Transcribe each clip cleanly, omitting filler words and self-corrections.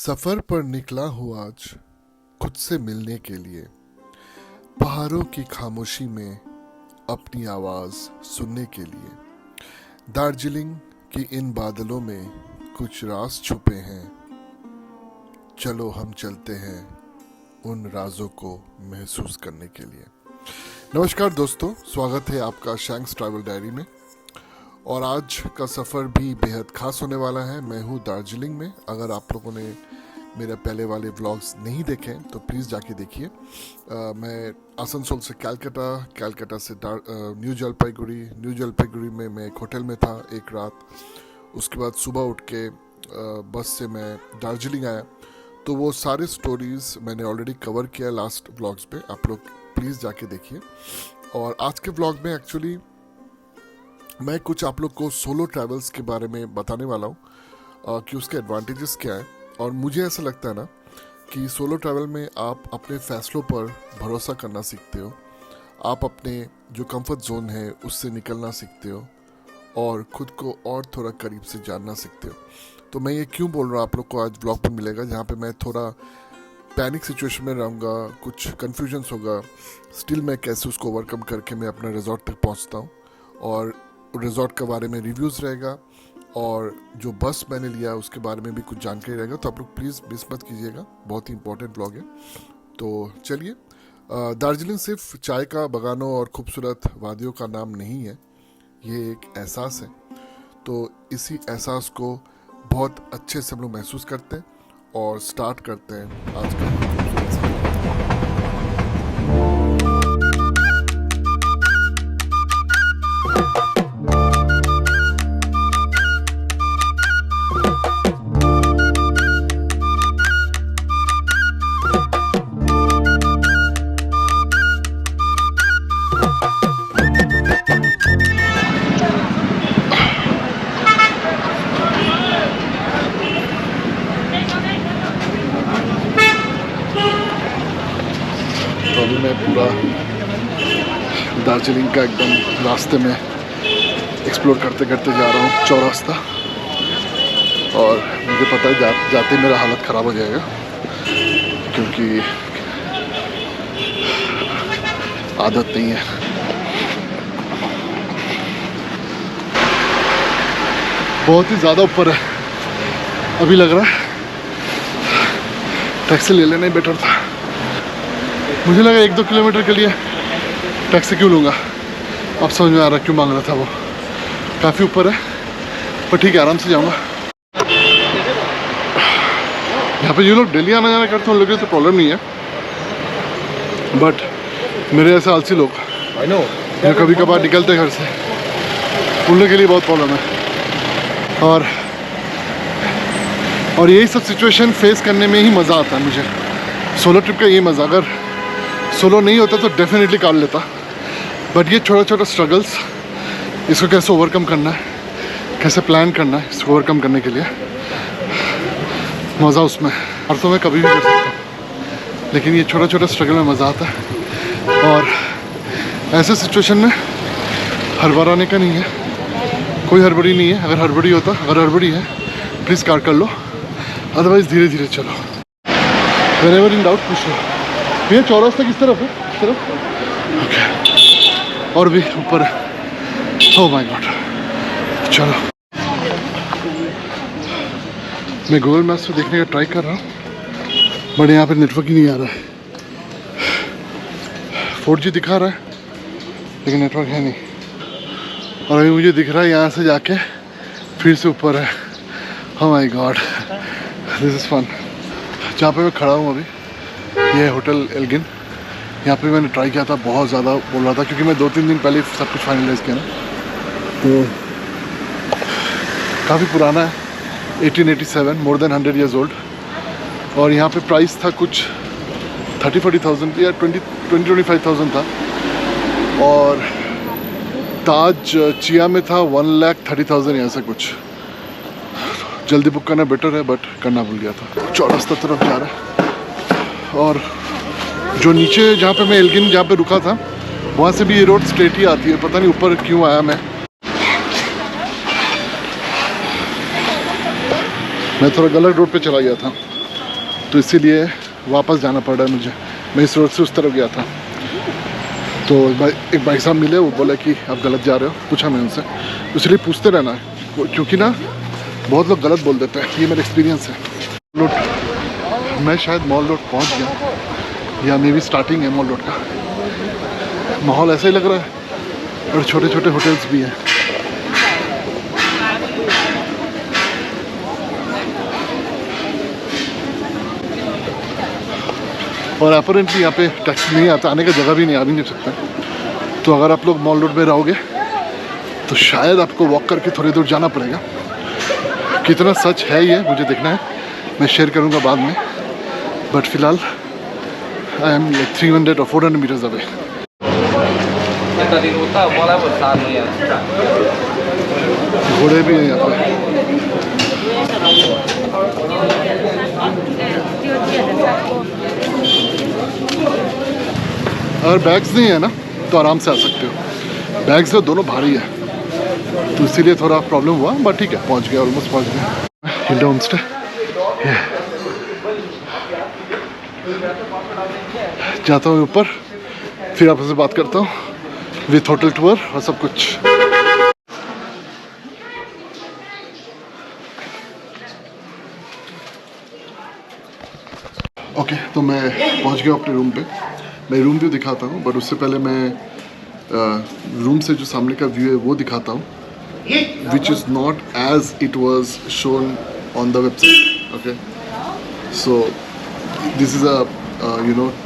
सफर पर निकला हूँ आज खुद से मिलने के लिए। पहाड़ों की खामोशी में अपनी आवाज सुनने के लिए। दार्जिलिंग की इन बादलों में कुछ राज छुपे हैं। चलो हम चलते हैं उन राजों को महसूस करने के लिए। नमस्कार दोस्तों, स्वागत है आपका शैंक्स ट्रैवल डायरी में। और आज का सफ़र भी बेहद खास होने वाला है। मैं हूँ दार्जिलिंग में। अगर आप लोगों ने मेरे पहले वाले व्लॉग्स नहीं देखे तो प्लीज़ जाके देखिए। मैं आसनसोल से कलकत्ता से न्यू जलपाईगुड़ी में मैं एक होटल में था एक रात। उसके बाद सुबह उठ के बस से मैं दार्जिलिंग आया। तो वो सारे स्टोरीज़ मैंने ऑलरेडी कवर किया लास्ट व्लॉग्स पे। आप लोग प्लीज़ जाके देखिए। और आज के व्लॉग में एक्चुअली मैं कुछ आप लोग को सोलो ट्रैवल्स के बारे में बताने वाला हूँ कि उसके एडवांटेजेस क्या है। और मुझे ऐसा लगता है ना कि सोलो ट्रैवल में आप अपने फैसलों पर भरोसा करना सीखते हो। आप अपने जो कंफर्ट जोन है उससे निकलना सीखते हो और ख़ुद को और थोड़ा करीब से जानना सीखते हो। तो मैं ये क्यों बोल रहा हूँ, आप लोग को आज ब्लॉग पर मिलेगा जहाँ पे मैं थोड़ा पैनिक सिचुएशन में रहूँगा, कुछ कन्फ्यूजन्स होगा, स्टिल मैं कैसे उसको ओवरकम करके मैं अपने रिजॉर्ट तक पहुँचता हूँ। और रिजॉर्ट के बारे में रिव्यूज़ रहेगा और जो बस मैंने लिया उसके बारे में भी कुछ जानकारी रहेगा। तो आप लोग प्लीज़ मिस मत कीजिएगा, बहुत ही इंपॉर्टेंट ब्लॉग है। तो चलिए, दार्जिलिंग सिर्फ चाय का बगानों और खूबसूरत वादियों का नाम नहीं है, ये एक एहसास है। तो इसी एहसास को बहुत अच्छे से हम लोग महसूस करते हैं और स्टार्ट करते हैं आज का खूबसूरत सफर। तो अभी मैं पूरा दार्जिलिंग का एकदम रास्ते में एक्सप्लोर करते करते जा रहा हूँ, चौरास्ता। और मुझे पता है जाते मेरा हालत ख़राब हो जाएगा क्योंकि आदत नहीं है। बहुत ही ज़्यादा ऊपर है, अभी लग रहा है टैक्सी ले लेना ही बेटर था। मुझे लगा 1-2 किलोमीटर के लिए टैक्सी क्यों लूँगा, अब समझ में आ रहा क्यों मांग रहा था। वो काफ़ी ऊपर है पर ठीक है, आराम से जाऊँगा। यहाँ पे ये लोग डेली आना जाना करते हैं, उन लोगों से प्रॉब्लम नहीं है, बट मेरे ऐसे आलसी लोग जो कभी कभार निकलते घर से, उन लोगों के लिए बहुत प्रॉब्लम है। और यही सब सिचुएशन फेस करने में ही मज़ा आता है मुझे। सोलो ट्रिप का ये मज़ा, अगर सोलो नहीं होता तो डेफिनेटली कर लेता, बट ये छोटा छोटा स्ट्रगल्स, इसको कैसे ओवरकम करना है, कैसे प्लान करना है इसको ओवरकम करने के लिए, मज़ा उसमें। और तो मैं कभी भी कर सकता हूँ, लेकिन ये छोटा छोटा स्ट्रगल में मज़ा आता है। और ऐसे सिचुएशन में हड़बड़ाने का नहीं है, कोई हड़बड़ी नहीं है। अगर हड़बड़ी है प्लीज़ कार कर लो, अदरवाइज़ धीरे धीरे चलो। व्हेरेवर इन डाउट पूछ लो। भैया चौरास्ता किस तरफ है? इस तरफ? ओके। और भी ऊपर है। ओह माय गॉड, चलो। मैं गूगल मैप्स पे देखने का ट्राई कर रहा हूँ, बट यहाँ पे नेटवर्क ही नहीं आ रहा है। 4G दिखा रहा है लेकिन नेटवर्क है नहीं। और अभी मुझे दिख रहा है यहाँ से जाके फिर से ऊपर है। Oh my god, this is fun. जहाँ पे मैं खड़ा हूँ अभी, ये होटल एल्गिन। यहाँ पे मैंने ट्राई किया था, बहुत ज़्यादा बोल रहा था क्योंकि मैं 2-3 दिन पहले सब कुछ फाइनलाइज़ किया ना। तो काफ़ी पुराना है, 1887, मोर देन 100 ईयर्स ओल्ड। और यहाँ पे प्राइस था कुछ 30-40,000 या 20-25,000 था। और ताज चिया में था 1,30,000 या ऐसा कुछ। जल्दी बुक करना बेटर है, बट करना भूल गया था। चौरास्ता तरफ जा रहा है। और जो नीचे जहाँ पे मैं एल्गिन जहाँ पे रुका था, वहाँ से भी ये रोड स्ट्रेट ही आती है। पता नहीं ऊपर क्यों आया मैं थोड़ा गलत रोड पे चला गया था। तो इसीलिए वापस जाना पड़ रहा है मुझे। मैं इस रोड से उस तरफ गया था, तो एक भाई साहब मिले, वो बोला कि आप गलत जा रहे हो। पूछा मैं उनसे, इसलिए पूछते रहना है क्योंकि ना बहुत लोग गलत बोल देते हैं। ये मेरा एक्सपीरियंस है। रोड, मैं शायद मॉल रोड पहुंच गया, या मे बी स्टार्टिंग है मॉल रोड का। माहौल ऐसा ही लग रहा है, और छोटे छोटे होटल्स भी हैं। और अपेरेंटली यहाँ पे टैक्सी नहीं आता, आने का जगह भी नहीं, आ भी नहीं सकता। तो अगर आप लोग मॉल रोड में रहोगे तो शायद आपको वॉक करके थोड़ी दूर जाना पड़ेगा। कितना सच है ये मुझे देखना है, मैं शेयर करूँगा बाद में। बट फिलहाल I am like 300 or 400 metres away. घोड़े भी हैं यहाँ पे। अगर बैग्स नहीं है ना तो आराम से आ सकते हो। बैग्स तो दोनों भारी है, तो इसीलिए थोड़ा प्रॉब्लम हुआ, बट ठीक है, पहुंच गया, ऑलमोस्ट पहुंच गया। हिल होम स्टे जाता हूँ ऊपर, फिर आपसे बात करता हूँ विथ होटल टूर और सब कुछ। ओके, तो मैं पहुंच गया अपने रूम पे। मैं रूम व्यू दिखाता हूँ, बट उससे पहले मैं रूम से जो सामने का व्यू है वो दिखाता हूँ, which is not as it was shown on the website. Okay, so this is a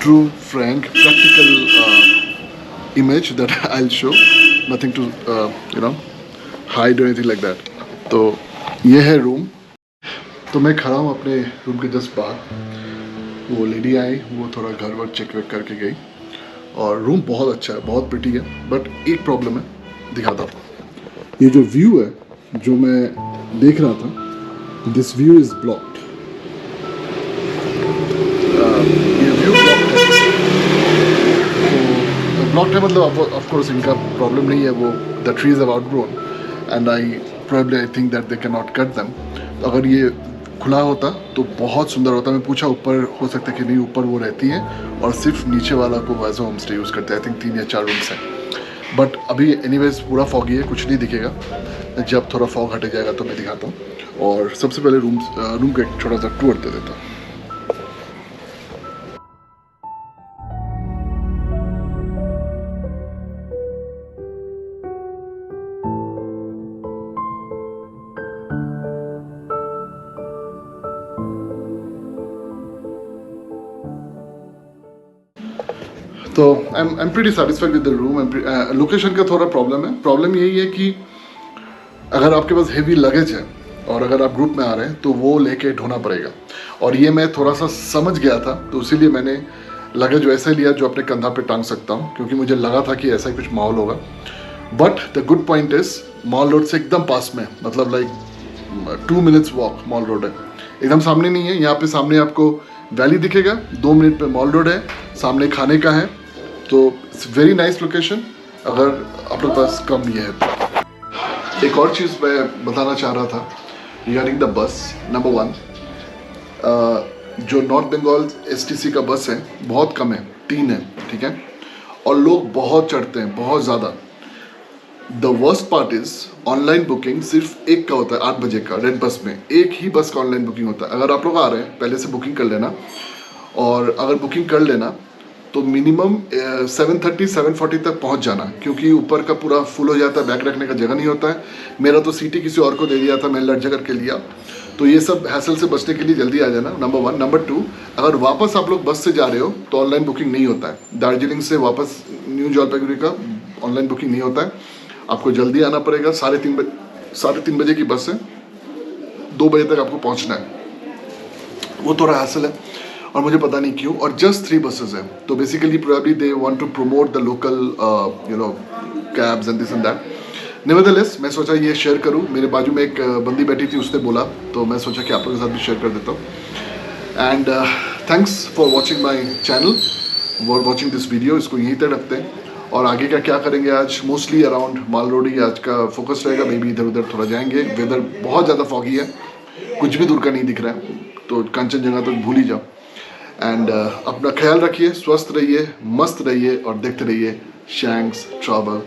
true, frank, practical image that I'll show. Nothing to hide or anything like that. तो ये है रूम। तो मैं खड़ा हूँ अपने रूम के just बाहर। वो लेडी आई, वो थोड़ा घर वर चेक वेक करके गई, और रूम बहुत अच्छा है, बहुत प्रिटी है। बट एक प्रॉब्लम है, दिखाता हूँ। ये जो व्यू है जो मैं देख रहा था, दिस व्यू इज ब्लॉक्ड। ये व्यू ब्लॉक्ड है, तो ब्लॉक्ड है मतलब ऑफ कोर्स इनका प्रॉब्लम नहीं है, वो the trees have outgrown and I think that they can not cut them. अगर ये खुला होता तो बहुत सुंदर होता। मैं पूछा ऊपर हो सकता है कि नहीं, ऊपर वो रहती है और सिर्फ नीचे वाला को as a homestay use करते हैं। आई थिंक 3 या 4 रूम्स हैं, बट अभी एनीवेज पूरा फॉगी है, कुछ नहीं दिखेगा। जब थोड़ा फॉग हटे जाएगा तो मैं दिखाता हूँ। और सबसे पहले रूम का एक छोटा सा टूर दे देता हूँ। तो I am pretty satisfied with the room. Location का थोड़ा प्रॉब्लम है। प्रॉब्लम यही है कि अगर आपके पास हेवी लगेज है और अगर आप ग्रुप में आ रहे हैं तो वो लेके ढोना पड़ेगा, और ये मैं थोड़ा सा समझ गया था, तो इसीलिए मैंने लगेज वैसे लिया जो अपने कंधा पे टांग सकता हूँ, क्योंकि मुझे लगा था कि ऐसा ही कुछ माहौल होगा। But the good point is mall road से एकदम पास में, मतलब like 2 minutes walk mall road है। एकदम सामने नहीं है, यहाँ पे सामने आपको वैली दिखेगा, 2 मिनट पे मॉल रोड है, सामने खाने का है। तो इट्स वेरी नाइस लोकेशन अगर आपके पास कम ये है तो। एक और चीज़ मैं बताना चाह रहा था रिगार्डिंग द बस। नंबर 1, जो नॉर्थ बंगाल STC का बस है बहुत कम है, 3 है, ठीक है, और लोग बहुत चढ़ते हैं, बहुत ज़्यादा। The worst part is online booking सिर्फ एक का होता है, 8 बजे का। रेड बस में एक ही बस का ऑनलाइन बुकिंग होता है। अगर आप लोग आ रहे हैं पहले से बुकिंग कर लेना, और अगर बुकिंग कर लेना तो मिनिमम 7:30 7:40 तक पहुंच जाना, क्योंकि ऊपर का पूरा फुल हो जाता है, बैग रखने का जगह नहीं होता है। मेरा तो सीटी किसी और को दे दिया था, मैंने लड़ करके लिया। तो ये सब हैसल से बचने के लिए जल्दी आ जाना, नंबर 1। नंबर 2, अगर वापस आप लोग बस से जा रहे हो तो ऑनलाइन बुकिंग नहीं होता है। दार्जिलिंग से वापस न्यू जलपाईगुड़ी का ऑनलाइन बुकिंग नहीं होता है, आपको जल्दी आना पड़ेगा। 3:30 बजे की बस है, 2 बजे तक आपको पहुँचना है। वो थोड़ा हैसल है, और मुझे पता नहीं क्यों, और जस्ट 3 buses हैं। तो basically probably they want to promote the local cabs and this and that. Nevertheless मैं सोचा ये शेयर करूं। मेरे बाजू में एक बंदी बैठी थी, उसने बोला, तो मैं सोचा कि आप लोगों के साथ भी शेयर कर देता हूं। And thanks for watching my channel, for watching this video. इसको यहीं तक रखते हैं, और आगे का क्या करेंगे आज मोस्टली अराउंड माल रोड ही आज का फोकस रहेगा। मे बी इधर उधर थोड़ा जाएंगे। वेदर बहुत ज़्यादा फॉगी है, कुछ भी दूर का नहीं दिख रहा है। तो कंचनजंगा तो भूल ही जाओ। एंड अपना ख्याल रखिए, स्वस्थ रहिए, मस्त रहिए और देखते रहिए शैंक्स ट्रैवल।